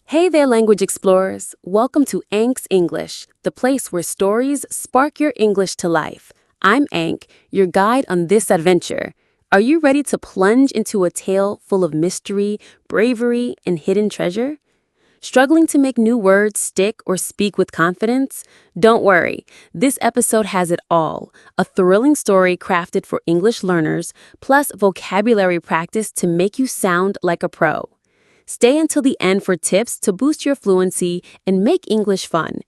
Hey there, language explorers. Welcome to Ank's English, the place where stories spark your English to life. I'm Ank, your guide on this adventure. Are you ready to plunge into a tale full of mystery, bravery, and hidden treasure? Struggling to make new words stick or speak with confidence? Don't worry. This episode has it all. A thrilling story crafted for English learners, plus vocabulary practice to make you sound like a pro. Stay until the end for tips to boost your fluency and make English fun.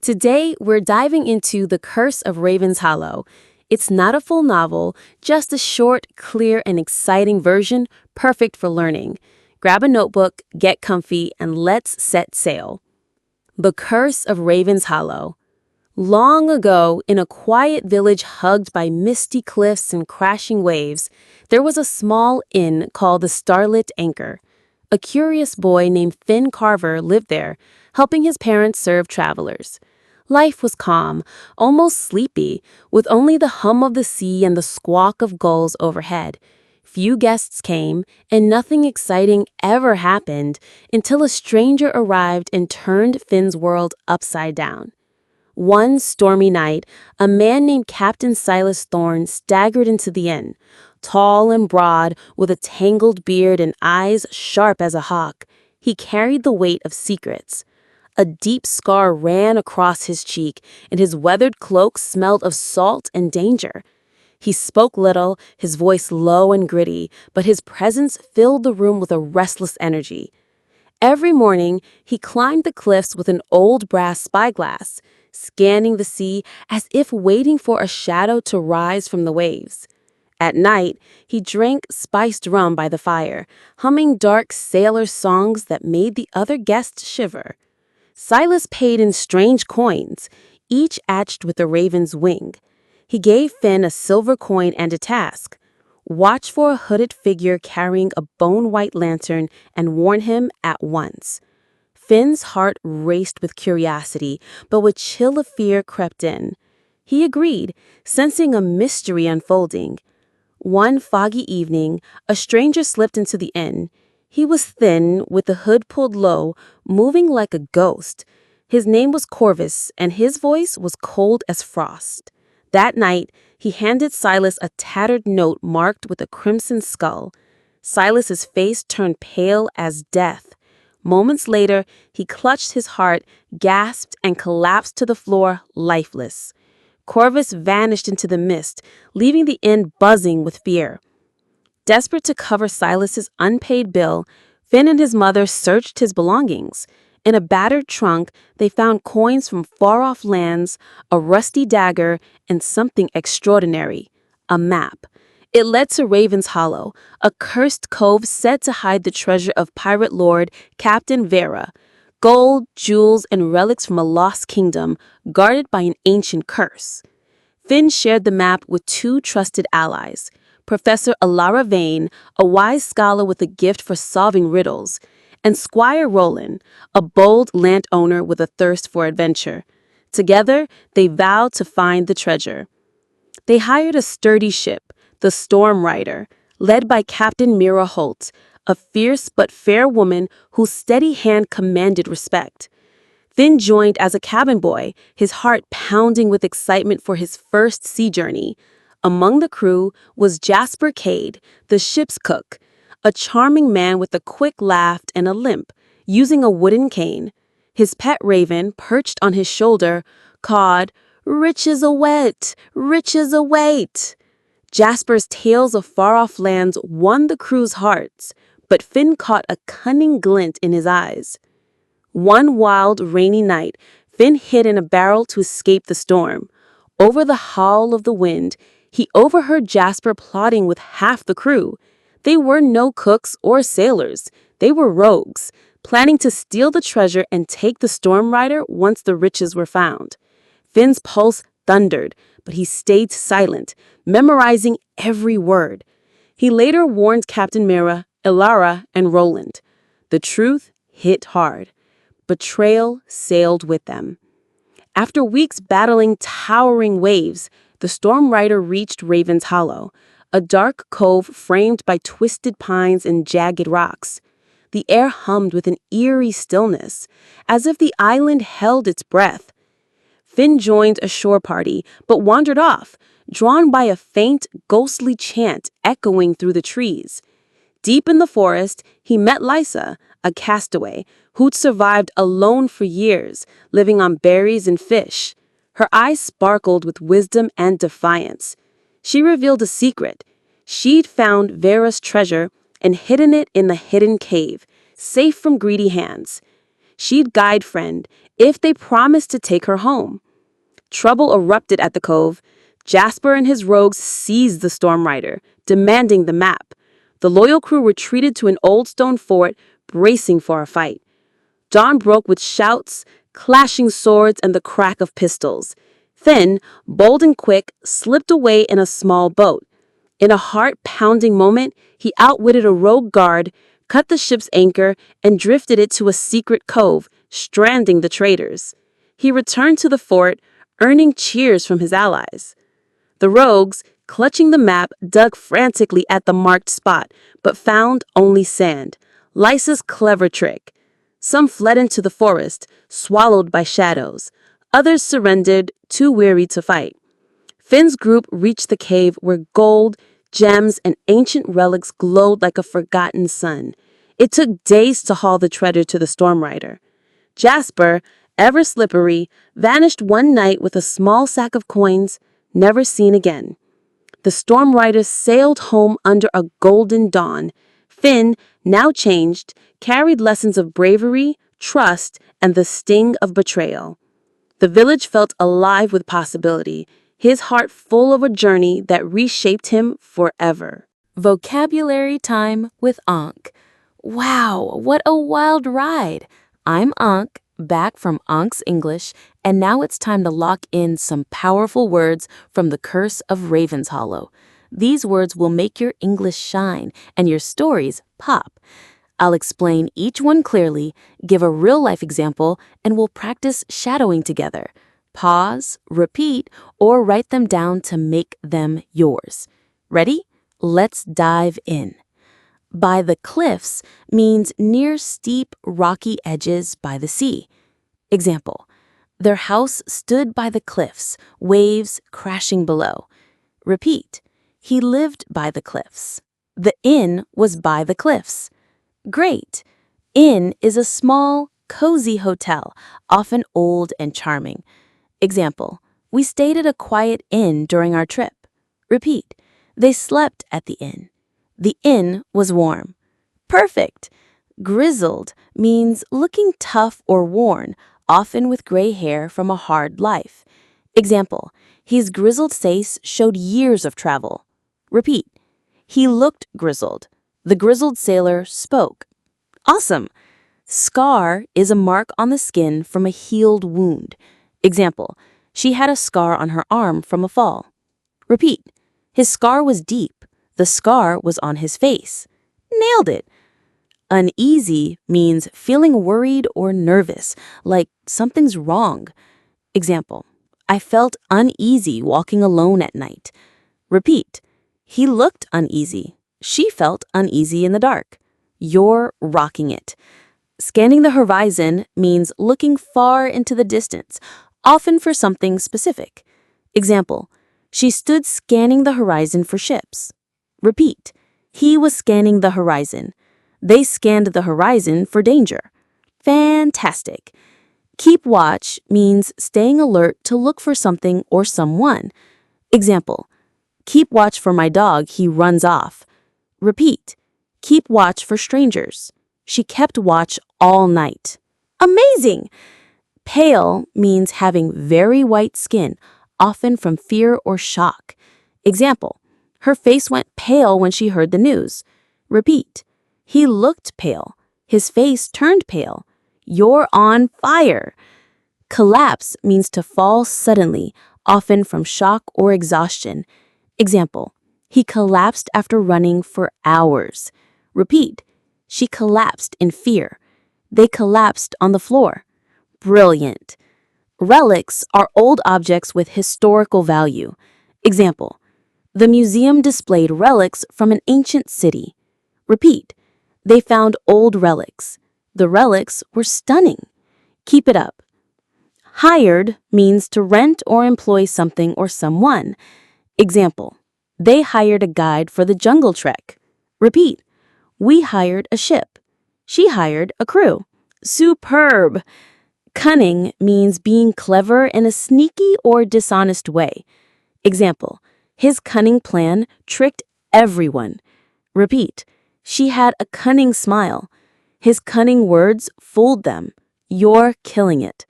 Today, we're diving into The Curse of Raven's Hollow. It's not a full novel, just a short, clear, and exciting version, perfect for learning. Grab a notebook, get comfy, and let's set sail. The Curse of Raven's Hollow. Long ago, in a quiet village hugged by misty cliffs and crashing waves, there was a small inn called the Starlit Anchor. A curious boy named Finn Carver lived there, helping his parents serve travelers. Life was calm, almost sleepy, with only the hum of the sea and the squawk of gulls overhead. Few guests came, and nothing exciting ever happened until a stranger arrived and turned Finn's world upside down. One stormy night, a man named Captain Silas Thorne staggered into the inn. Tall and broad, with a tangled beard and eyes sharp as a hawk, he carried the weight of secrets. A deep scar ran across his cheek, and his weathered cloak smelled of salt and danger. He spoke little, his voice low and gritty, but his presence filled the room with a restless energy. Every morning, he climbed the cliffs with an old brass spyglass, scanning the sea as if waiting for a shadow to rise from the waves. At night, he drank spiced rum by the fire, humming dark sailor songs that made the other guests shiver. Silas paid in strange coins, each etched with a raven's wing. He gave Finn a silver coin and a task. Watch for a hooded figure carrying a bone-white lantern and warn him at once. Finn's heart raced with curiosity, but a chill of fear crept in. He agreed, sensing a mystery unfolding. One foggy evening, a stranger slipped into the inn. He was thin, with the hood pulled low, moving like a ghost. His name was Corvus, and his voice was cold as frost. That night, he handed Silas a tattered note marked with a crimson skull. Silas's face turned pale as death. Moments later, he clutched his heart, gasped, and collapsed to the floor, lifeless. Corvus vanished into the mist, leaving the inn buzzing with fear. Desperate to cover Silas's unpaid bill, Finn and his mother searched his belongings. In a battered trunk, they found coins from far-off lands, a rusty dagger, and something extraordinary, a map. It led to Raven's Hollow, a cursed cove said to hide the treasure of pirate lord Captain Vera. Gold, jewels, and relics from a lost kingdom, guarded by an ancient curse. Finn shared the map with two trusted allies, Professor Alara Vane, a wise scholar with a gift for solving riddles, and Squire Roland, a bold landowner with a thirst for adventure. Together, they vowed to find the treasure. They hired a sturdy ship, the Storm Rider, led by Captain Mira Holt, a fierce but fair woman whose steady hand commanded respect. Finn joined as a cabin boy, his heart pounding with excitement for his first sea journey. Among the crew was Jasper Cade, the ship's cook, a charming man with a quick laugh and a limp, using a wooden cane. His pet raven, perched on his shoulder, cawed, "Riches await! Riches await!" Jasper's tales of far-off lands won the crew's hearts, but Finn caught a cunning glint in his eyes. One wild, rainy night, Finn hid in a barrel to escape the storm. Over the howl of the wind, he overheard Jasper plotting with half the crew. They were no cooks or sailors. They were rogues, planning to steal the treasure and take the Storm Rider once the riches were found. Finn's pulse thundered, but he stayed silent, memorizing every word. He later warned Captain Mira, Ilara, and Roland. The truth hit hard. Betrayal sailed with them. After weeks battling towering waves, the Storm Rider reached Raven's Hollow, a dark cove framed by twisted pines and jagged rocks. The air hummed with an eerie stillness, as if the island held its breath. Finn joined a shore party, but wandered off, drawn by a faint, ghostly chant echoing through the trees. Deep in the forest, he met Lysa, a castaway, who'd survived alone for years, living on berries and fish. Her eyes sparkled with wisdom and defiance. She revealed a secret. She'd found Vera's treasure and hidden it in the hidden cave, safe from greedy hands. She'd guide friend if they promised to take her home. Trouble erupted at the cove. Jasper and his rogues seized the Storm Rider, demanding the map. The loyal crew retreated to an old stone fort, bracing for a fight. Dawn broke with shouts, clashing swords, and the crack of pistols. Finn, bold and quick, slipped away in a small boat. In a heart-pounding moment, he outwitted a rogue guard, cut the ship's anchor, and drifted it to a secret cove, stranding the traitors. He returned to the fort, earning cheers from his allies. The rogues, clutching the map, dug frantically at the marked spot, but found only sand. Lysa's clever trick. Some fled into the forest, swallowed by shadows. Others surrendered, too weary to fight. Finn's group reached the cave where gold, gems, and ancient relics glowed like a forgotten sun. It took days to haul the treasure to the Storm Rider. Jasper, ever slippery, vanished one night with a small sack of coins, never seen again. The Storm Rider sailed home under a golden dawn. Finn, now changed, carried lessons of bravery, trust, and the sting of betrayal. The village felt alive with possibility, his heart full of a journey that reshaped him forever. Vocabulary time with Ankh. Wow, what a wild ride! I'm Ankh, back from Ankh's English, and now it's time to lock in some powerful words from the Curse of Raven's Hollow. These words will make your English shine and your stories pop. I'll explain each one clearly, give a real-life example, and we'll practice shadowing together. Pause, repeat, or write them down to make them yours. Ready? Let's dive in. By the cliffs means near steep, rocky edges by the sea. Example, their house stood by the cliffs, waves crashing below. Repeat, he lived by the cliffs. The inn was by the cliffs. Great. Inn is a small, cozy hotel, often old and charming. Example, we stayed at a quiet inn during our trip. Repeat, they slept at the inn. The inn was warm. Perfect. Grizzled means looking tough or worn, often with gray hair from a hard life. Example, his grizzled face showed years of travel. Repeat, he looked grizzled. The grizzled sailor spoke. Awesome. Scar is a mark on the skin from a healed wound. Example, she had a scar on her arm from a fall. Repeat, his scar was deep. The scar was on his face. Nailed it. Uneasy means feeling worried or nervous, like something's wrong. Example, I felt uneasy walking alone at night. Repeat, he looked uneasy. She felt uneasy in the dark. You're rocking it. Scanning the horizon means looking far into the distance, often for something specific. Example, she stood scanning the horizon for ships. Repeat, he was scanning the horizon. They scanned the horizon for danger. Fantastic. Keep watch means staying alert to look for something or someone. Example, keep watch for my dog, he runs off. Repeat, keep watch for strangers. She kept watch all night. Amazing! Pale means having very white skin, often from fear or shock. Example, her face went pale when she heard the news. Repeat, he looked pale. His face turned pale. You're on fire. Collapse means to fall suddenly, often from shock or exhaustion. Example, he collapsed after running for hours. Repeat, she collapsed in fear. They collapsed on the floor. Brilliant. Relics are old objects with historical value. Example, the museum displayed relics from an ancient city. Repeat, They found old relics. The relics were stunning. Keep it up. Hired means to rent or employ something or someone. Example, they hired a guide for the jungle trek. Repeat, we hired a ship. She hired a crew. Superb! Cunning means being clever in a sneaky or dishonest way. Example, his cunning plan tricked everyone. Repeat, she had a cunning smile. His cunning words fooled them. You're killing it.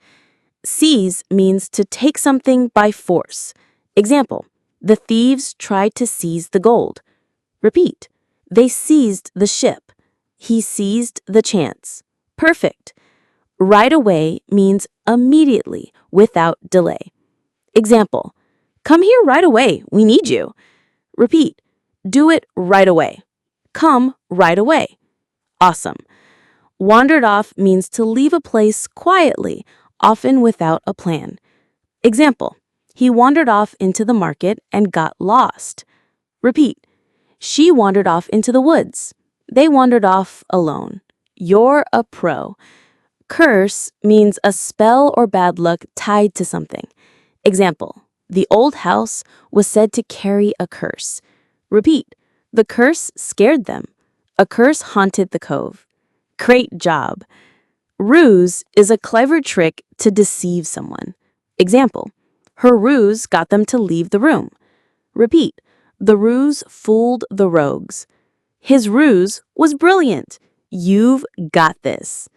Seize means to take something by force. Example, the thieves tried to seize the gold. Repeat, they seized the ship. He seized the chance. Perfect. Right away means immediately, without delay. Example, come here right away, we need you. Repeat, do it right away. Come right away. Awesome. Wandered off means to leave a place quietly, often without a plan. Example, he wandered off into the market and got lost. Repeat, she wandered off into the woods. They wandered off alone. You're a pro. Curse means a spell or bad luck tied to something. Example, the old house was said to carry a curse. Repeat, the curse scared them. A curse haunted the cove. Great job. Ruse is a clever trick to deceive someone. Example, her ruse got them to leave the room. Repeat, the ruse fooled the rogues. His ruse was brilliant. You've got this.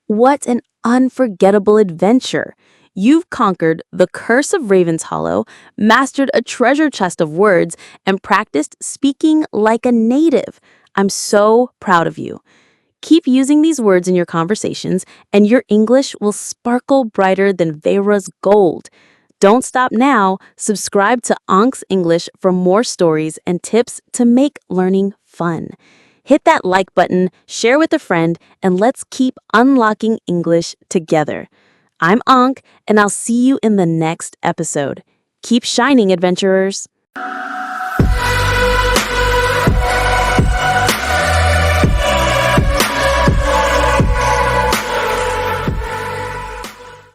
What an unforgettable adventure. You've conquered the curse of Raven's Hollow, mastered a treasure chest of words, and practiced speaking like a native. I'm so proud of you. Keep using these words in your conversations, and your English will sparkle brighter than Vera's gold. Don't stop now. Subscribe to Ank's English for more stories and tips to make learning fun. Hit that like button, share with a friend, and let's keep unlocking English together. I'm Ank, and I'll see you in the next episode. Keep shining, adventurers!